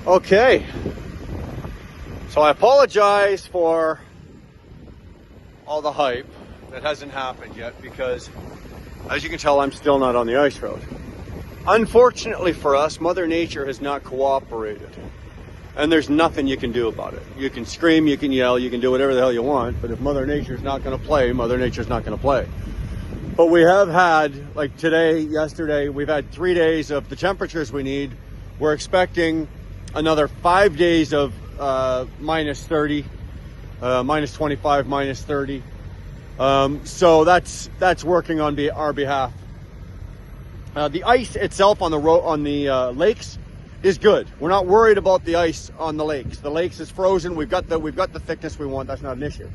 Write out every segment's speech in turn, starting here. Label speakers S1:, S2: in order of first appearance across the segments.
S1: Okay, so I apologize for all the hype that hasn't happened yet because, as you can tell, I'm still not on the ice road. Unfortunately for us, Mother Nature has not cooperated, and there's nothing you can do about it. You can scream, you can yell, you can do whatever the hell you want, but if Mother Nature's not going to play, Mother Nature's not going to play. But we have had, like today, yesterday, we've had 3 days of the temperatures we need. We're expecting another 5 days of minus 30, minus 25, minus 30. So that's working on our behalf. The ice itself on the lakes is good. We're not worried about the ice on the lakes. The lakes is frozen. We've got the thickness we want. That's not an issue.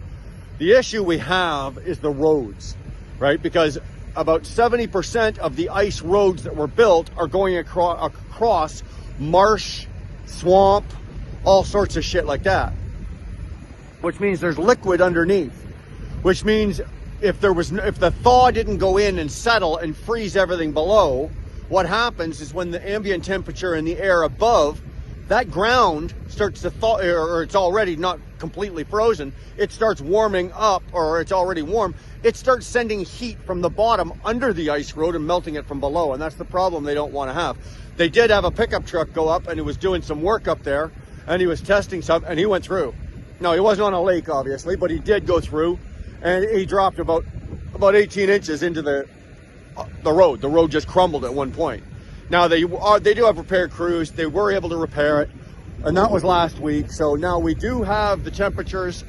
S1: The issue we have is the roads, right? Because about 70% of the ice roads that were built are going across marsh, swamp, all sorts of shit like that. Which means there's liquid underneath. Which means if the thaw didn't go in and settle and freeze everything below, what happens is when the ambient temperature in the air above, that ground starts to thaw, or it's already not completely frozen, it starts warming up, or it's already warm, it starts sending heat from the bottom under the ice road and melting it from below, and that's the problem they don't want to have. They did have a pickup truck go up, and it was doing some work up there, and he was testing some, and he went through. No, he wasn't on a lake, obviously, but he did go through, and he dropped about 18 inches into the road. The road just crumbled at one point. Now they do have repair crews. They were able to repair it, and that was last week. So now we do have the temperatures.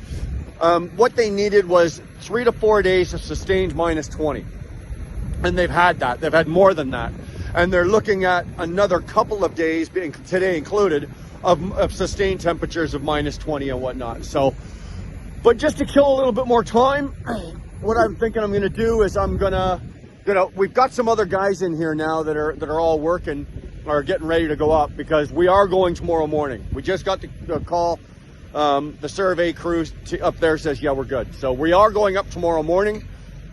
S1: What they needed was 3 to 4 days of sustained minus 20, and they've had that. They've had more than that, and they're looking at another couple of days, being today included, of sustained temperatures of minus 20 and whatnot. So, but just to kill a little bit more time, what I'm thinking I'm going to do is I'm going to, we've got some other guys in here now that are all working or getting ready to go up, because we are going tomorrow morning. We just got the call. The survey crew up there says, yeah, we're good. So we are going up tomorrow morning.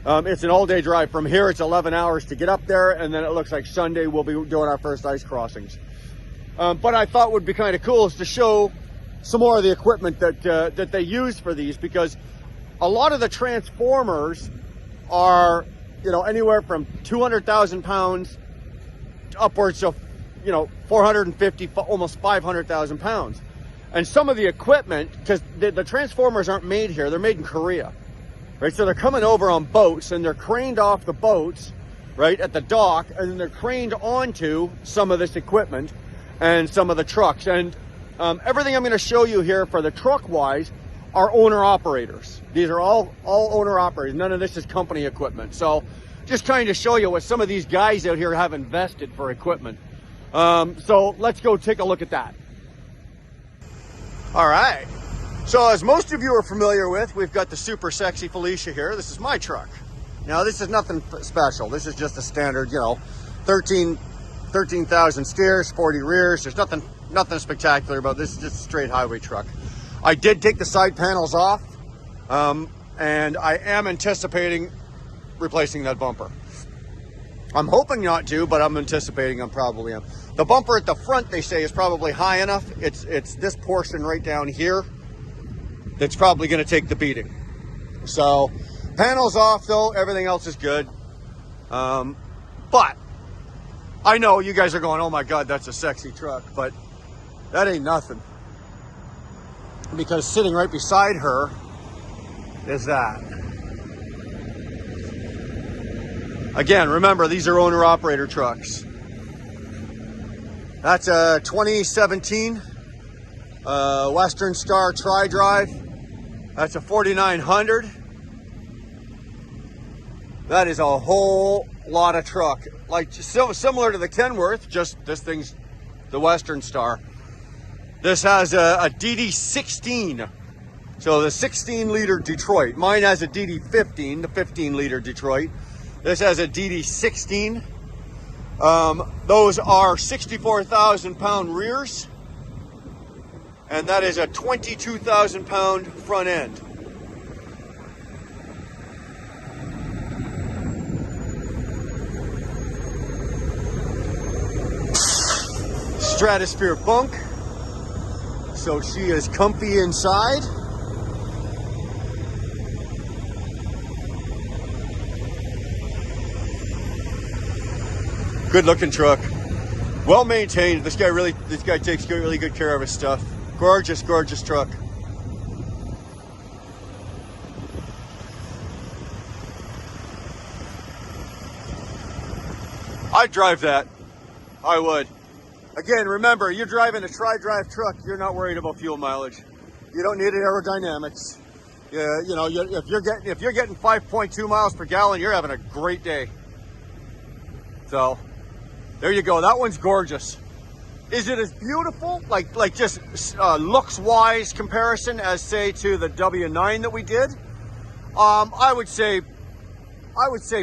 S1: It's an all-day drive. From here, it's 11 hours to get up there, and then it looks like Sunday we'll be doing our first ice crossings. But I thought would be kind of cool is to show some more of the equipment that they use for these, because a lot of the transformers are, anywhere from 200,000 pounds upwards of, 450, almost 500,000 pounds. And some of the equipment, because the transformers aren't made here, they're made in Korea, right? So they're coming over on boats, and they're craned off the boats, right, at the dock, and then they're craned onto some of this equipment and some of the trucks. And everything I'm going to show you here for the truck-wise are owner-operators. These are all owner-operators. None of this is company equipment. So just trying to show you what some of these guys out here have invested for equipment. So let's go take a look at that. All right. So as most of you are familiar with, we've got the super sexy Felicia here. This is my truck. Now, this is nothing special. This is just a standard, 13,000 steers, 40 rears. There's nothing spectacular about this. It's just a straight highway truck. I did take the side panels off, and I am anticipating replacing that bumper. I'm hoping not to, but I'm anticipating I probably am. The bumper at the front, they say, is probably high enough. It's this portion right down here that's probably going to take the beating. So, panels off though, everything else is good. But I know you guys are going, oh my God, that's a sexy truck, but that ain't nothing. Because sitting right beside her is that. Again, remember, these are owner-operator trucks. That's a 2017 Western Star Tri-Drive. That's a 4900. That is a whole lot of truck. Like, similar to the Kenworth, just this thing's the Western Star. This has a DD16. So the 16-liter Detroit. Mine has a DD15, the 15-liter Detroit. This has a DD16. Those are 64,000 pound rears, and that is a 22,000 pound front end. Stratosphere bunk. so she is comfy inside. Good looking truck. Well maintained. This guy takes really good care of his stuff. Gorgeous, gorgeous truck. I'd drive that. I would. Again, remember, you're driving a tri-drive truck, you're not worried about fuel mileage. You don't need aerodynamics. You know, if you're getting 5.2 miles per gallon, you're having a great day. So, there you go. That one's gorgeous. Is it as beautiful, like just looks-wise comparison as, say, to the W9 that we did? I would say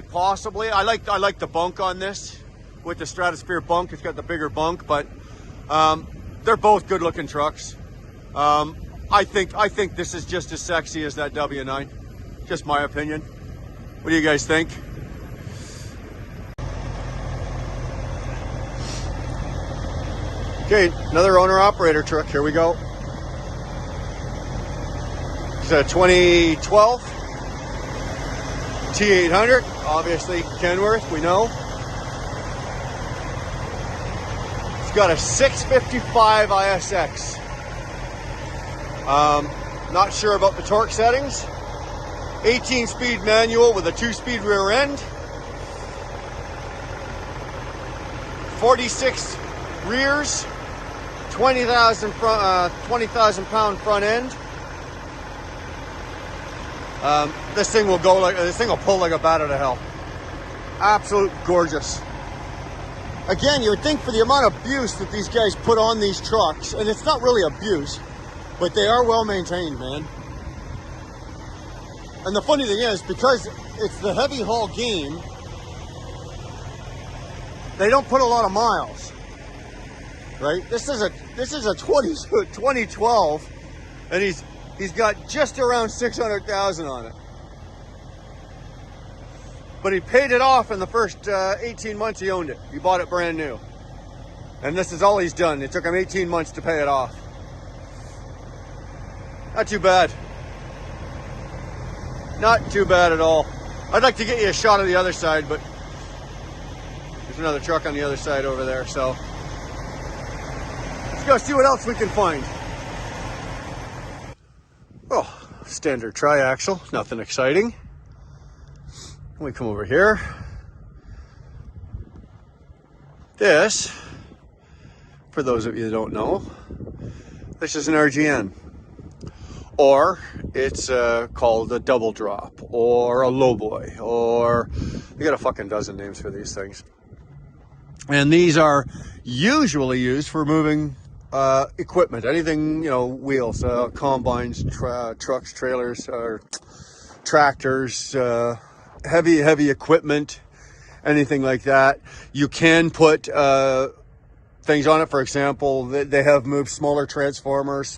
S1: possibly. I like the bunk on this with the Stratosphere bunk. It's got the bigger bunk, but they're both good-looking trucks. I think this is just as sexy as that W9. Just my opinion. What do you guys think? Okay, another owner-operator truck. Here we go. It's a 2012 T800. Obviously, Kenworth, we know. It's got a 655 ISX. Not sure about the torque settings. 18-speed manual with a 2-speed rear end. 46 rears. 20,000 pound front end. This thing will pull like a bat out of hell. Absolute gorgeous. Again, you would think for the amount of abuse that these guys put on these trucks, and it's not really abuse, but they are well maintained, man. And the funny thing is, because it's the heavy haul game, they don't put a lot of miles. Right? This is a 2012, and he's got just around 600,000 on it. But he paid it off in the first 18 months he owned it. He bought it brand new. And this is all he's done. It took him 18 months to pay it off. Not too bad. Not too bad at all. I'd like to get you a shot of the other side, but there's another truck on the other side over there, so let's go see what else we can find. Oh, standard tri-axle, nothing exciting. We come over here. This, for those of you that don't know, this is an RGN. Or it's called a double drop, or a lowboy, or you got a fucking dozen names for these things. And these are usually used for moving equipment, anything, you know, wheels, combines, trucks, trailers, or tractors, heavy equipment, anything like that. You can put things on it. For example, they have moved smaller transformers,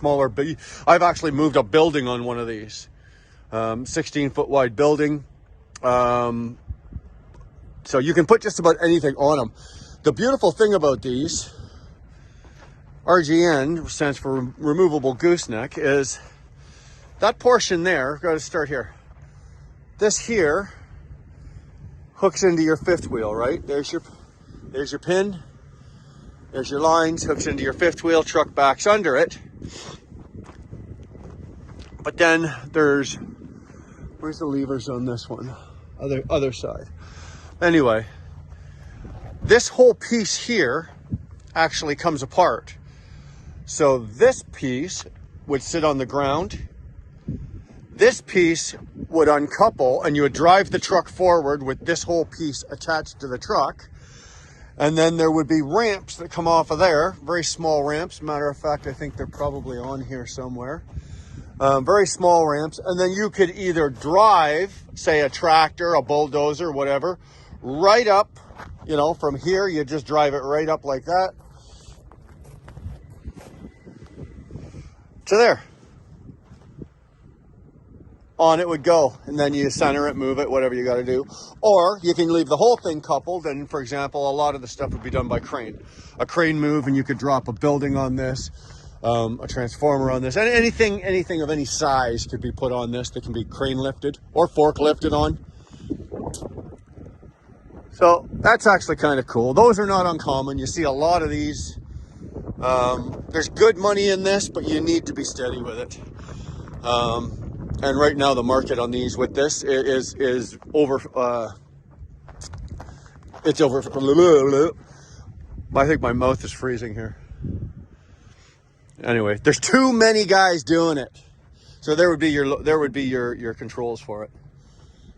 S1: I've actually moved a building on one of these, 16-foot wide building. So you can put just about anything on them. The beautiful thing about these, RGN stands for removable gooseneck, is that portion there, got to start here. This here hooks into your fifth wheel, right? There's your pin. There's your lines, hooks into your fifth wheel, truck backs under it. But then where's the levers on this one? Other side. Anyway, this whole piece here actually comes apart. So this piece would sit on the ground. This piece would uncouple, and you would drive the truck forward with this whole piece attached to the truck. And then there would be ramps that come off of there, very small ramps. Matter of fact, I think they're probably on here somewhere. Very small ramps. And then you could either drive, say a tractor, a bulldozer, whatever, right up, you know, from here, you just drive it right up like that to there. On it would go, and then you center it, move it, whatever you got to do. Or you can leave the whole thing coupled, and for example, a lot of the stuff would be done by crane. A crane move, and you could drop a building on this. a transformer on this. Anything of any size could be put on this that can be crane lifted or fork lifted on. So that's actually kind of cool. Those are not uncommon. You see a lot of these. There's good money in this, but you need to be steady with it. And right now the market on these with this is over. It's over. I think my mouth is freezing here. Anyway, there's too many guys doing it. So there would be your controls for it,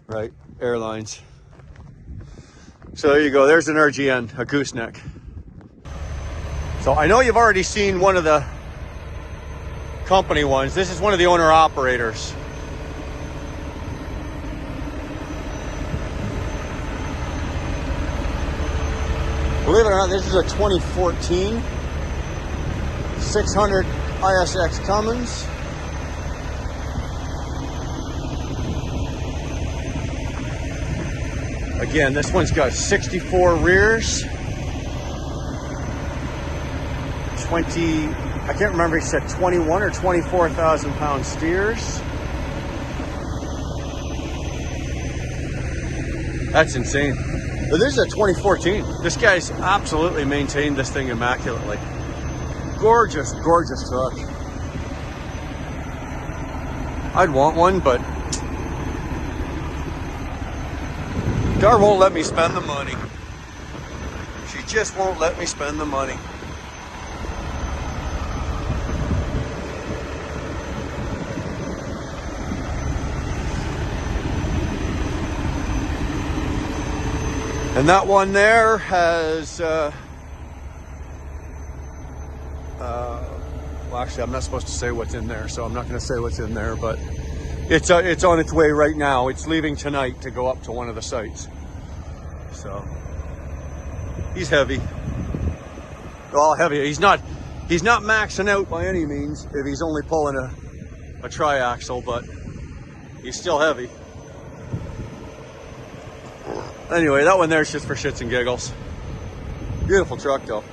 S1: right? Airlines. So there you go. There's an RGN, a gooseneck. So I know you've already seen one of the company ones. This is one of the owner operators. Believe it or not, this is a 2014 600 ISX Cummins. Again, this one's got 64 rears, 20, I can't remember, he said 21 or 24,000 pound steers. That's insane. But this is a 2014. This guy's absolutely maintained this thing immaculately. Gorgeous, gorgeous truck. I'd want one, but Dar won't let me spend the money. She just won't let me spend the money. And that one there has, well, actually, I'm not supposed to say what's in there, so I'm not going to say what's in there, but it's on its way right now. It's leaving tonight to go up to one of the sites. So he's heavy. Well, heavy. He's not maxing out by any means if he's only pulling a tri-axle, but he's still heavy. Anyway, that one there is just for shits and giggles. Beautiful truck though.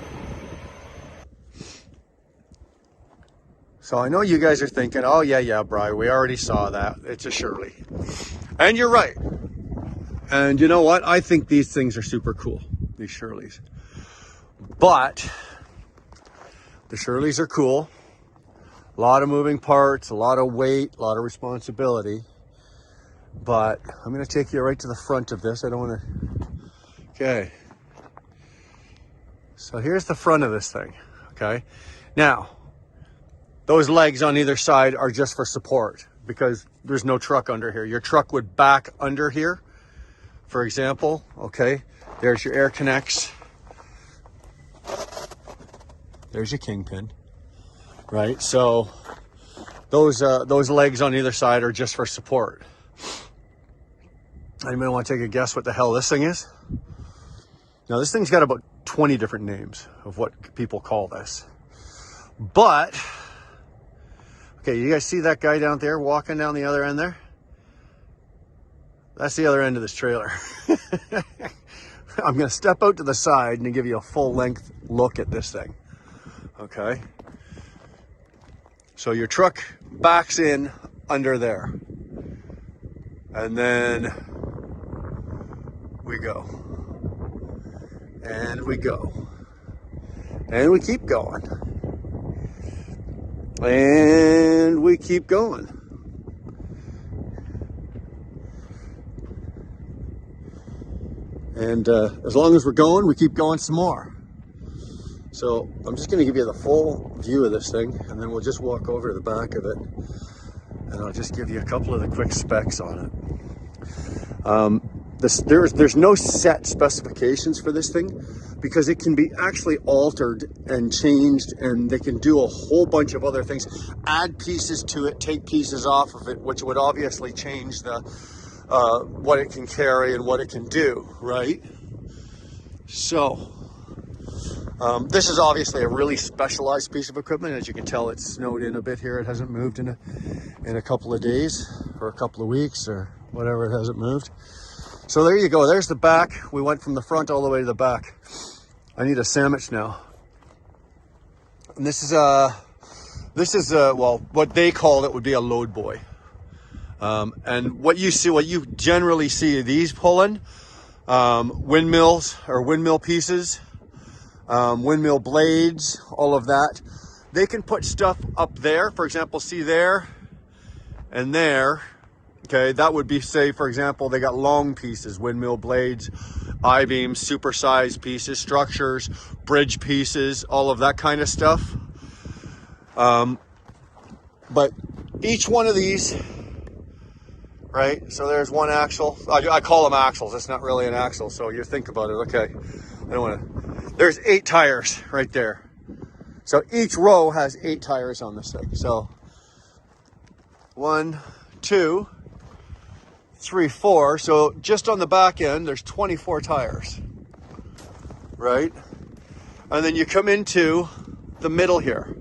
S1: So I know you guys are thinking, oh yeah, Bri, we already saw that. It's a Shirley. And you're right. And you know what? I think these things are super cool, these Shirleys. But the Shirleys are cool. A lot of moving parts, a lot of weight, a lot of responsibility. But I'm going to take you right to the front of this. I don't want to... Okay. So here's the front of this thing. Okay. Now, those legs on either side are just for support because there's no truck under here. Your truck would back under here, for example. Okay. There's your air connects. There's your kingpin. Right. So those legs on either side are just for support. Anybody want to take a guess what the hell this thing is? Now, this thing's got about 20 different names of what people call this. But, okay, you guys see that guy down there walking down the other end there? That's the other end of this trailer. I'm going to step out to the side and give you a full-length look at this thing. Okay? So your truck backs in under there. And then we go. And we go. And we keep going. And we keep going. And as long as we're going, we keep going some more. So I'm just going to give you the full view of this thing, and then we'll just walk over to the back of it. And I'll just give you a couple of the quick specs on it. There's no set specifications for this thing because it can be actually altered and changed, and they can do a whole bunch of other things, add pieces to it, take pieces off of it, which would obviously change the what it can carry and what it can do, right? So this is obviously a really specialized piece of equipment. As you can tell, it's snowed in a bit here. It hasn't moved in a couple of days or a couple of weeks or whatever. It hasn't moved. So there you go. There's the back. We went from the front all the way to the back. I need a sandwich now. And this is This is well, what they call it would be a load boy. And what you generally see these pulling, windmills or windmill pieces, windmill blades, all of that. They can put stuff up there, for example, see there and there. Okay, that would be, say, for example, they got long pieces, windmill blades, I-beams, supersized pieces, structures, bridge pieces, all of that kind of stuff. But each one of these, right? So there's one axle. I call them axles. It's not really an axle. So you think about it. Okay, I don't want to. There's 8 tires right there. So each row has 8 tires on this thing. So 1, 2, 3, 4. So just on the back end, there's 24 tires, right? And then you come into the middle here.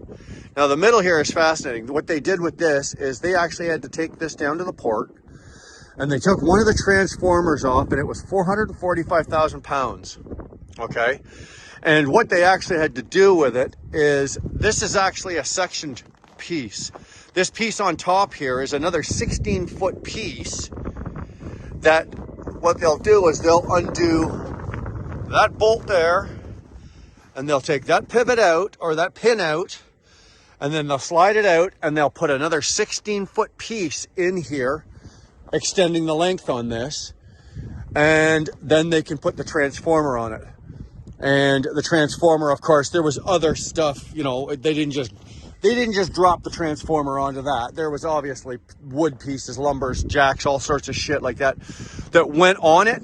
S1: Now the middle here is fascinating. What they did with this is they actually had to take this down to the port, and they took one of the transformers off, and it was 445,000 pounds. Okay. And what they actually had to do with it is, this is actually a sectioned piece. This piece on top here is another 16-foot piece that what they'll do is they'll undo that bolt there, and they'll take that pivot out or that pin out, and then they'll slide it out, and they'll put another 16-foot piece in here, extending the length on this, and then they can put the transformer on it. And the transformer, of course, there was other stuff, you know, they didn't just drop the transformer onto that. There was obviously wood pieces, lumbers, jacks, all sorts of shit like that went on it.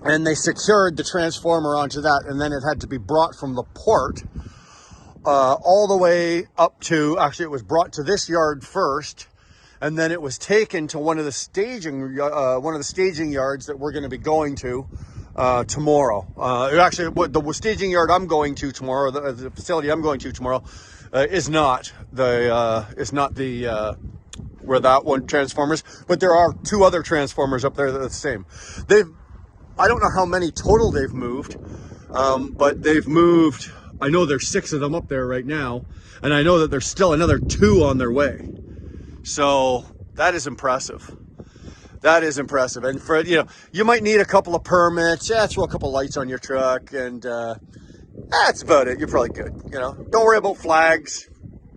S1: And they secured the transformer onto that, and then it had to be brought from the port all the way up to, actually it was brought to this yard first, and then it was taken to one of the staging yards that we're going to be going to tomorrow. Actually, the staging yard I'm going to tomorrow, the facility I'm going to tomorrow, is not the where that one transformers, but there are 2 other transformers up there that are the same. I don't know how many total they've moved, but they've moved. I know there's 6 of them up there right now, and I know that there's still another 2 on their way. So that is impressive. That is impressive. And for, you know, you might need a couple of permits. Yeah, throw a couple of lights on your truck, and that's about it. You're probably good. You know, don't worry about flags,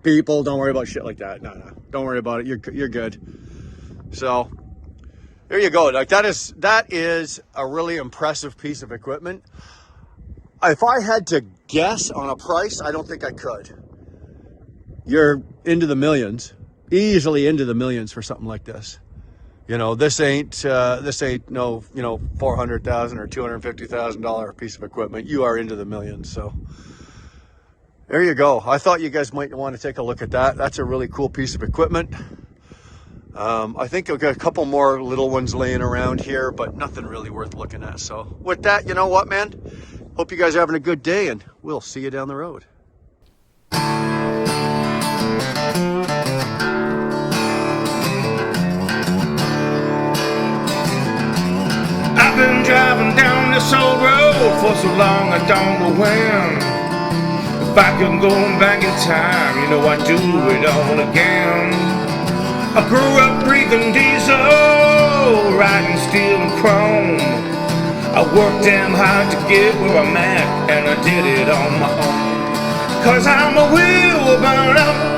S1: people. Don't worry about shit like that. No, don't worry about it. You're good. So there you go. Like that is a really impressive piece of equipment. If I had to guess on a price, I don't think I could. You're into the millions, easily into the millions for something like this. You know, this ain't no, you know, $400,000 or $250,000 piece of equipment. You are into the millions. So there you go. I thought you guys might want to take a look at that. That's a really cool piece of equipment. I think I've got a couple more little ones laying around here, but nothing really worth looking at. So with that, you know what, man? Hope you guys are having a good day, and we'll see you down the road.
S2: I've been driving down this old road for so long I don't know when. If I could go back in time, you know I'd do it all again. I grew up breathing diesel, riding steel and chrome. I worked damn hard to get where I'm at, and I did it on my own. 'Cause I'm a wheel burn up